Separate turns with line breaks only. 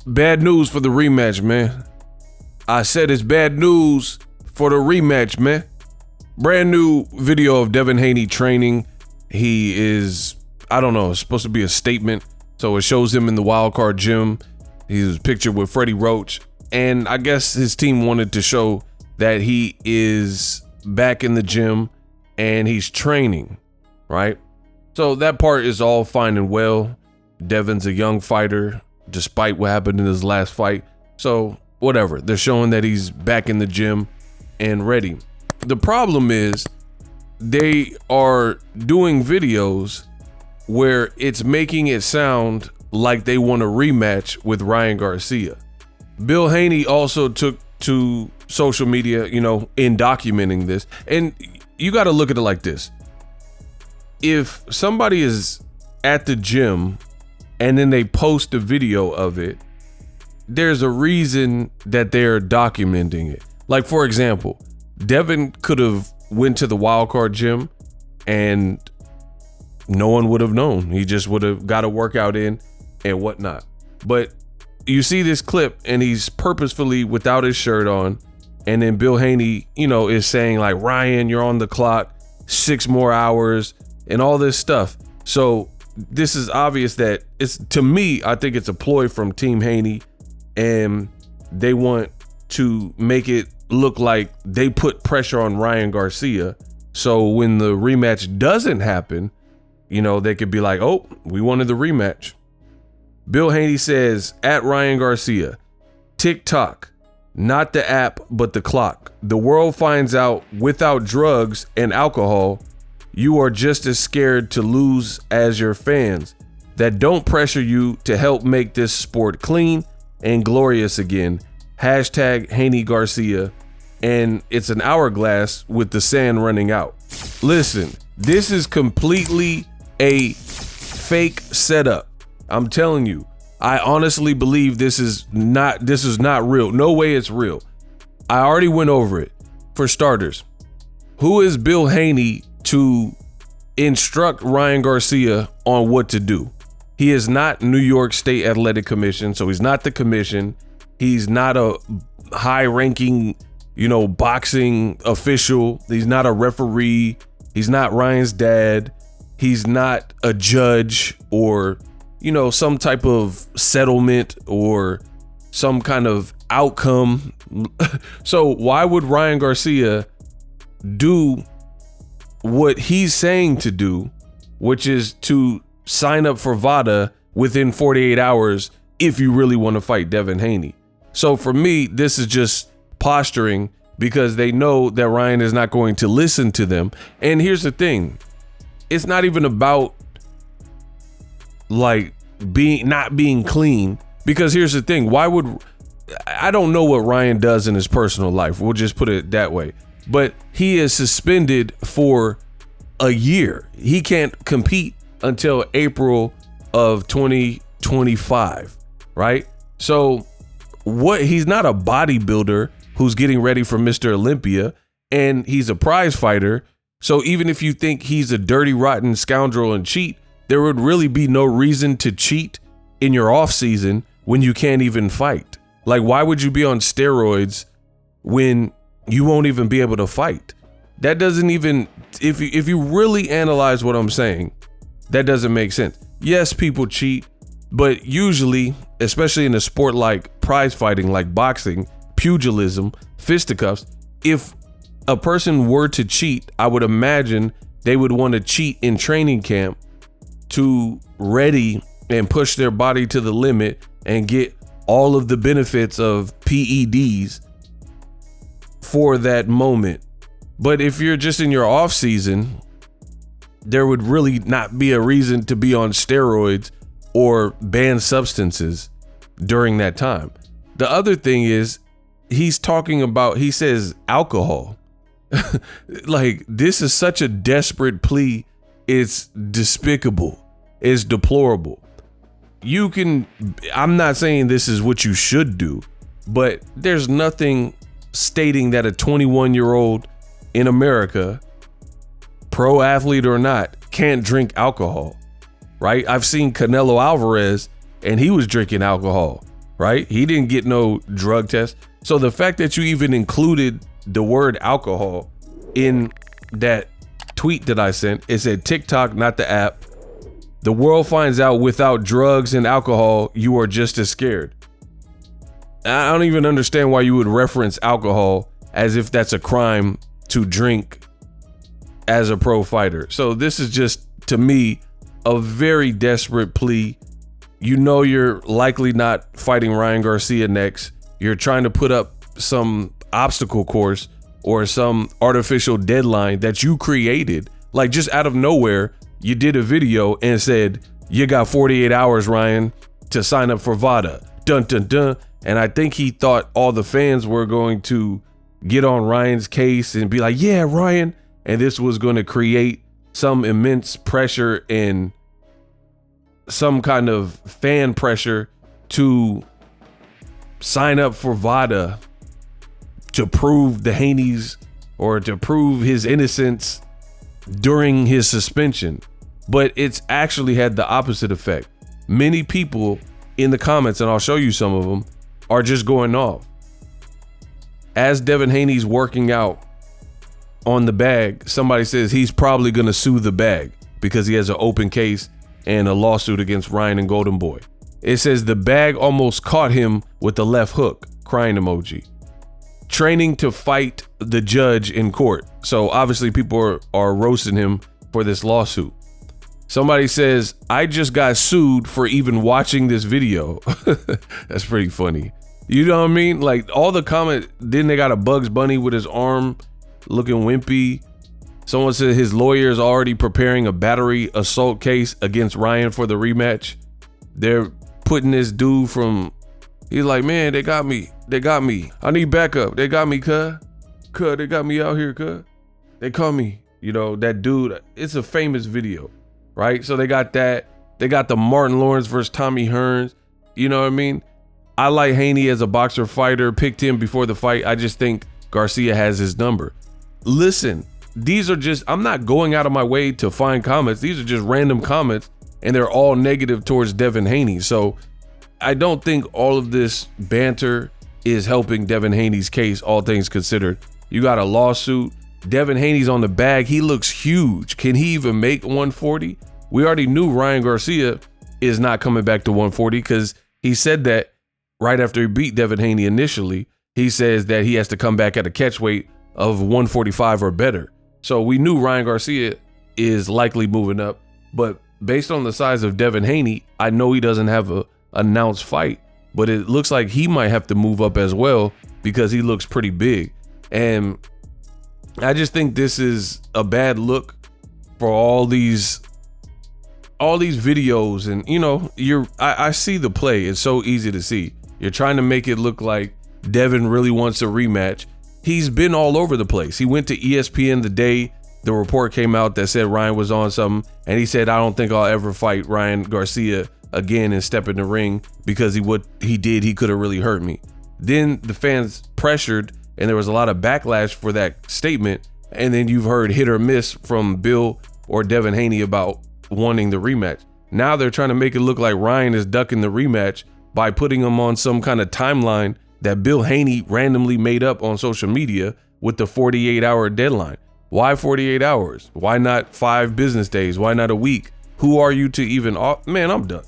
bad news for the rematch, man. I said it's bad news for the rematch, man. Brand new video of Devin Haney training. He is, I don't know, it's supposed to be a statement. So it shows him in the wildcard gym. He was pictured with Freddie Roach. And I guess his team wanted to show that he is back in the gym and he's training, right? So that part is all fine and well. Devin's a young fighter, despite what happened in his last fight. So whatever, they're showing that he's back in the gym and ready. The problem is they are doing videos where it's making it sound like they want a rematch with Ryan Garcia. Bill Haney also took to social media, in documenting this. And you got to look at it like this. If somebody is at the gym and then they post a video of it, there's a reason that they're documenting it. Like, for example, Devin could have went to the wildcard gym and no one would have known. He just would have got a workout in and whatnot. But you see this clip and he's purposefully without his shirt on. And then Bill Haney, is saying like, Ryan, you're on the clock, 6 more hours and all this stuff. So this is obvious that to me, I think it's a ploy from Team Haney, and they want to make it look like they put pressure on Ryan Garcia. So when the rematch doesn't happen, they could be like, oh, we wanted the rematch. Bill Haney says, at Ryan Garcia, TikTok, not the app, but the clock. The world finds out without drugs and alcohol, you are just as scared to lose as your fans that don't pressure you to help make this sport clean and glorious again. Hashtag Haney Garcia. And it's an hourglass with the sand running out. Listen, this is completely a fake setup. I'm telling you, I honestly believe this is not real. No way it's real. I already went over it. For starters, who is Bill Haney to instruct Ryan Garcia on what to do? He is not New York State Athletic Commission, so he's not the commission. He's not a high-ranking, boxing official. He's not a referee. He's not Ryan's dad. He's not a judge or, some type of settlement or some kind of outcome. So why would Ryan Garcia do what he's saying to do, which is to sign up for VADA within 48 hours if you really want to fight Devin Haney? So for me, this is just posturing because they know that Ryan is not going to listen to them. And here's the thing. It's not even about like not being clean, because here's the thing. I don't know what Ryan does in his personal life. We'll just put it that way. But he is suspended for a year. He can't compete until April of 2025, right? So he's not a bodybuilder who's getting ready for Mr. Olympia, and he's a prize fighter. So even if you think he's a dirty, rotten scoundrel and cheat, there would really be no reason to cheat in your off season when you can't even fight. Like, why would you be on steroids when you won't even be able to fight? That doesn't even, if you really analyze what I'm saying, that doesn't make sense. Yes, people cheat, but usually, especially in a sport like prize fighting, like boxing, pugilism, fisticuffs, if a person were to cheat, I would imagine they would want to cheat in training camp to ready and push their body to the limit and get all of the benefits of PEDs for that moment. But if you're just in your off season, there would really not be a reason to be on steroids or banned substances during that time. The other thing is he says alcohol. Like, this is such a desperate plea. It's despicable. It's deplorable. I'm not saying this is what you should do, but there's nothing stating that a 21-year-old in America, pro athlete or not, can't drink alcohol, right? I've seen Canelo Alvarez and he was drinking alcohol. right? He didn't get no drug test. So the fact that you even included the word alcohol in that tweet that I sent, it said TikTok, not the app. The world finds out without drugs and alcohol, you are just as scared. I don't even understand why you would reference alcohol as if that's a crime to drink as a pro fighter. So this is just, to me, a very desperate plea. You know you're likely not fighting Ryan Garcia next. You're trying to put up some obstacle course or some artificial deadline that you created. Like, just out of nowhere, you did a video and said, you got 48 hours, Ryan, to sign up for VADA. Dun, dun, dun. And I think he thought all the fans were going to get on Ryan's case and be like, yeah, Ryan. And this was going to create some immense pressure and some kind of fan pressure to sign up for VADA to prove the Hnaeys or to prove his innocence during his suspension. But it's actually had the opposite effect. Many people in the comments, and I'll show you some of them, are just going off. As Devin Haney's working out on the bag, somebody says he's probably going to sue the bag because he has an open case and a lawsuit against Ryan and Golden Boy. It says the bag almost caught him with the left hook, crying emoji. Training to fight the judge in court. So obviously people are roasting him for this lawsuit. Somebody says, I just got sued for even watching this video. That's pretty funny. You know what I mean? Like, all the comment, then they got a Bugs Bunny with his arm looking wimpy. Someone said his lawyer is already preparing a battery assault case against Ryan for the rematch. They're putting this dude from, he's like, man, they got me. They got me. I need backup. They got me, cuz. They got me out here, cuz. They call me. You know, that dude, it's a famous video, right? So they got that. They got the Martin Lawrence versus Tommy Hearns. You know what I mean? I like Hnaey as a boxer fighter, picked him before the fight. I just think Garcia has his number. Listen, these are just, I'm not going out of my way to find comments. These are just random comments and they're all negative towards Devin Haney. So I don't think all of this banter is helping Devin Haney's case, all things considered. You got a lawsuit. Devin Haney's on the bag. He looks huge. Can he even make 140? We already knew Ryan Garcia is not coming back to 140 because he said that right after he beat Devin Haney initially. He says that he has to come back at a catch weight of 145 or better. So we knew Ryan Garcia is likely moving up, but based on the size of Devin Haney, I know he doesn't have a announced fight, but it looks like he might have to move up as well because he looks pretty big. And I just think this is a bad look for all these videos. And you know, I see the play. It's so easy to see. You're trying to make it look like Devin really wants a rematch. He's been all over the place. He went to ESPN the day the report came out that said Ryan was on something, and he said, I don't think I'll ever fight Ryan Garcia again and step in the ring because he could have really hurt me. Then the fans pressured and there was a lot of backlash for that statement. And then you've heard hit or miss from Bill or Devin Haney about wanting the rematch. Now they're trying to make it look like Ryan is ducking the rematch by putting him on some kind of timeline that Bill Haney randomly made up on social media with the 48-hour deadline. Why 48 hours? Why not 5 business days? Why not a week? Who are you to even, man, I'm done.